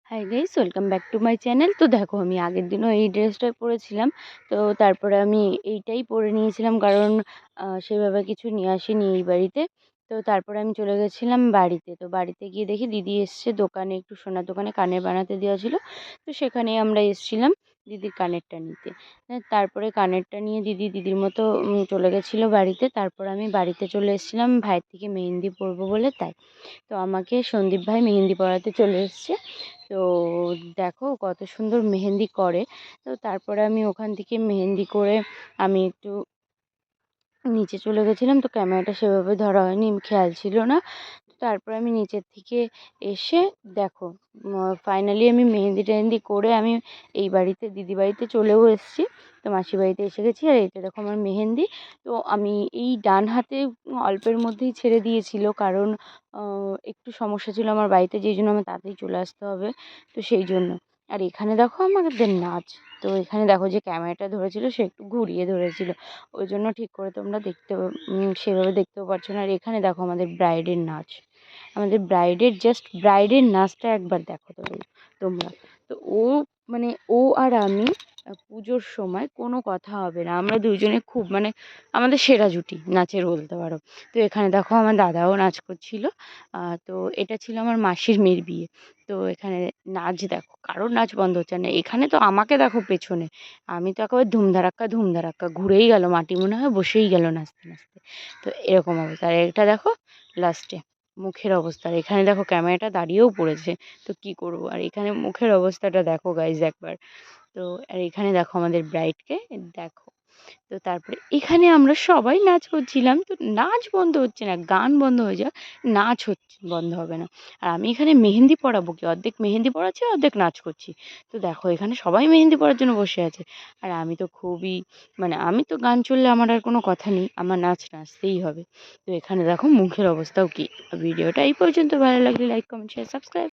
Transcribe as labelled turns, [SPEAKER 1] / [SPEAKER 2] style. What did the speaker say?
[SPEAKER 1] Hi guys, welcome back to my channel. তো দেখো, আমি আগের দিনও এই ড্রেসটাই পরেছিলাম। তো তারপরে আমি এইটাই পরে নিয়েছিলাম, কারণ সেভাবে কিছু নিয়ে আসিনি এই বাড়িতে। তো তারপরে আমি চলে গেছিলাম বাড়িতে। তো বাড়িতে গিয়ে দেখি দিদি এসছে দোকানে, একটু সোনার দোকানে কানের বানাতে দেওয়া ছিল। তো সেখানেই আমরা এসছিলাম দিদির কানেরটা নিতে। তারপরে কানেরটা নিয়ে দিদির মতো চলে গেছিলো বাড়িতে। তারপর আমি বাড়িতে চলে এসেছিলাম ভাইয়ের থেকে মেহেন্দি পরবো বলে, তাই। তো আমাকে সন্দীপ ভাই মেহেন্দি পরাতে চলে এসছে। তো দেখো কত সুন্দর মেহেন্দি করে। তো তারপরে আমি ওখান থেকে মেহেন্দি করে আমি একটু নিচে চলে গেছিলাম। তো ক্যামেরাটা সেভাবে ধরা হয়নি, খেয়াল ছিল না। তো তারপরে আমি নিচের থেকে এসে দেখো ফাইনালি আমি মেহেন্দি টেহেন্দি করে আমি এই বাড়িতে দিদি বাড়িতে চলেও এসেছি। তো মাসি বাড়িতে এসে গেছি। আর এইটা দেখো আমার মেহেন্দি। তো আমি এই ডান হাতে অল্পের মধ্যেই ছেড়ে দিয়েছিল, কারণ একটু সমস্যা ছিল আমার বাড়িতে, যেই জন্য আমার তাড়াতাড়ি চলে আসতে হবে। তো সেই জন্য। আর এখানে দেখো আমাদের নাচ। তো এখানে দেখো যে ক্যামেরাটা ধরেছিল সে একটু ঘুরিয়ে ধরেছিল, ওই জন্য ঠিক করে তোমরা সেভাবে দেখতেও পারছো না। আর এখানে দেখো আমাদের ব্রাইডের নাচ। আমাদের ব্রাইডের নাচটা একবার দেখো তোমরা। তো মানে ও আর আমি পুজোর সময় কোনো কথা হবে না, আমরা দুজনে খুব মানে আমাদের সেরা জুটি নাচের বলতে পারো। তো এখানে দেখো আমার দাদাও নাচ করছিল। তো এটা ছিল আমার মাসির মেয়ের বিয়ে। তো এখানে নাচ দেখো, কারোর নাচ বন্ধ হচ্ছে না। এখানে তো আমাকে দেখো পেছনে, আমি তো একেবারে ধুমধারাক্কা ধুমধারাক্কা ঘুরেই গেল, মাটি মনে হয় বসেই গেল নাচতে নাচতে। তো এরকম অবস্থা। আর এটা দেখো লাস্টে মুখের অবস্থা। আর এখানে দেখো ক্যামেরাটা দাঁড়িয়েও পড়েছে, তো কি করব। আর এখানে মুখের অবস্থাটা দেখো গাইজ একবার। তো আর এখানে দেখো আমাদের ব্রাইডকে দেখো। তো তারপরে এখানে আমরা সবাই নাচ করছিলাম। তো নাচ বন্ধ হচ্ছে না, গান বন্ধ হয়ে যাক, নাচ হচ্ছে বন্ধ হবে না। আর আমি এখানে মেহেন্দি পরাবো কি, অর্ধেক মেহেন্দি পরাচ্ছি অর্ধেক নাচ করছি। তো দেখো এখানে সবাই মেহেন্দি পরার জন্য বসে আছে। আর আমি তো খুবই মানে আমি তো গান চললে আমার আর কোনো কথা নেই, আমার নাচ নাচতেই হবে। তো এখানে দেখো মুখের অবস্থাও কি। ভিডিওটা এই পর্যন্ত, ভালো লাগলে লাইক কমেন্ট শেয়ার সাবস্ক্রাইব।